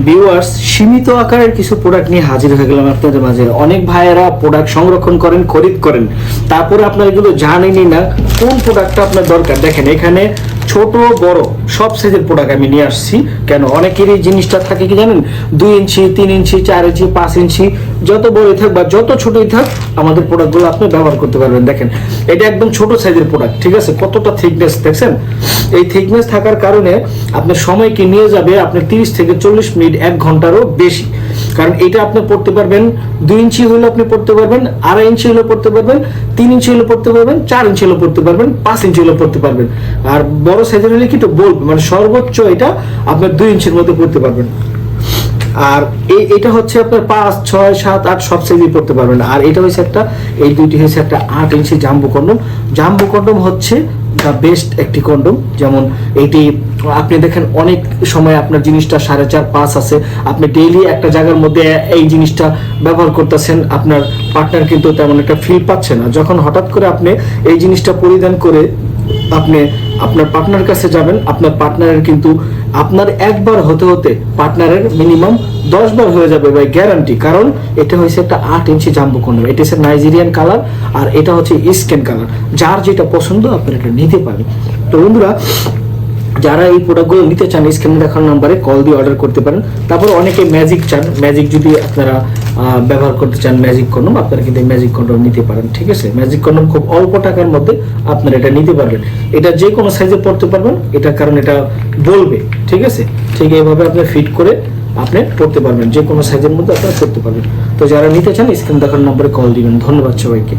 Viewers, সীমিত আকারের কিছু প্রোডাক্ট নিয়ে হাজির হয়ে গেলাম আপনাদের মাঝে। অনেক ভাইয়েরা প্রোডাক্ট সংরক্ষণ করেন, খরিদ করেন, তারপরে আপনারা এগুলো জানেনই না কোন প্রোডাক্টটা আপনার দরকার। দেখেন এখানে ছোট বড় সব সাইজের প্রোডাক্ট আমি নিয়ে আসছি। কেন, অনেকেরই জিনিসটা থাকে কি জানেন, 2 ইঞ্চি, 3 ইঞ্চি, 4 ইঞ্চি, 5 ইঞ্চি, যত বড়ই থাক বা যত ছোটই থাক আমাদের প্রোডাক্টগুলো আপনি ব্যবহার করতে পারবেন। দেখেন এটা একদম ছোট সাইজের প্রোডাক্ট, ঠিক আছে? কতটা থিকনেস দেখছেন? এই থিকনেস থাকার কারণে আপনার সময়কে নিয়ে যাবে আপনার 30 থেকে 40 মিনিট, 1 ঘন্টারও বেশি। কারণ এটা আপনি পড়তে পারবেন 2 ইঞ্চি হলে আপনি পড়তে পারবেন, 2.5 ইঞ্চি হলে পড়তে পারবেন, 3 ইঞ্চি হলে পড়তে পারবেন, 4 ইঞ্চি হলে পড়তে পারবেন, 5 ইঞ্চি হলে পড়তে পারবেন। আর বড় সাইজের হলে কি একটু বলবে, মানে সর্বোচ্চ এটা আপনার 2 ইঞ্চির মধ্যে পড়তে পারবেন। আর এটা হচ্ছে আপনার 5, 6, 7, 8 সব সাইজই পড়তে পারবেন। আর এটা হচ্ছে একটা, এই দুইটি হচ্ছে একটা 8 ইঞ্চি জাম্বো কন্ডম। জাম্বো কন্ডম হচ্ছে দ্য বেস্ট একটি কন্ডম। যেমন এটি আপনি দেখেন অনেক সময় আপনার জিনিসটা 4.5, 5 আছে, আপনি ডেইলি একটা জায়গার মধ্যে এই জিনিসটা ব্যবহার করতেছেন, আপনার পার্টনার কিন্তু তেমন একটা ফিল পাচ্ছে না। যখন হঠাৎ করে আপনি এই জিনিসটা পরিধান করে আপনি আপনার পার্টনার কাছে যাবেন, আপনার পার্টনারের কিন্তু আপনার একবার হতে হতে পার্টনারের মিনিমাম 10 বার হয়ে যাবে ভাই, গ্যারান্টি। কারণ এটা হচ্ছে একটা 8 ইঞ্চি জাম্বো কন্ডম। এটা হচ্ছে নাইজেরিয়ান কালার, আর এটা হচ্ছে স্কিন কালার। যার যেটা পছন্দ আপনারা এটা নিতে পারেন। তো বন্ধুরা, যারা এই প্রোডাক্টগুলো নিতে চান স্ক্রিনে দেখানো নাম্বারে কল দিয়ে অর্ডার করতে পারেন। তারপর অনেকে ম্যাজিক চান, ম্যাজিক যদি আপনারা ব্যবহার করতে চান ম্যাজিক কন্ডম, আপনারা কিন্তু ম্যাজিক কন্ডম নিতে পারেন, ঠিক আছে? ম্যাজিক কন্ডম খুব অল্প টাকার মধ্যে আপনারা এটা নিতে পারবেন। এটা যে কোনো সাইজে পড়তে পারবেন, এটা কারণ এটা বলবে, ঠিক আছে? ঠিক এইভাবে আপনি ফিট করে আপনি পড়তে পারবেন, যে কোনো সাইজের মধ্যে আপনারা পড়তে পারবেন। তো যারা নিতে চান স্ক্রিনে দেখানো নাম্বারে কল দিবেন। ধন্যবাদ সবাইকে।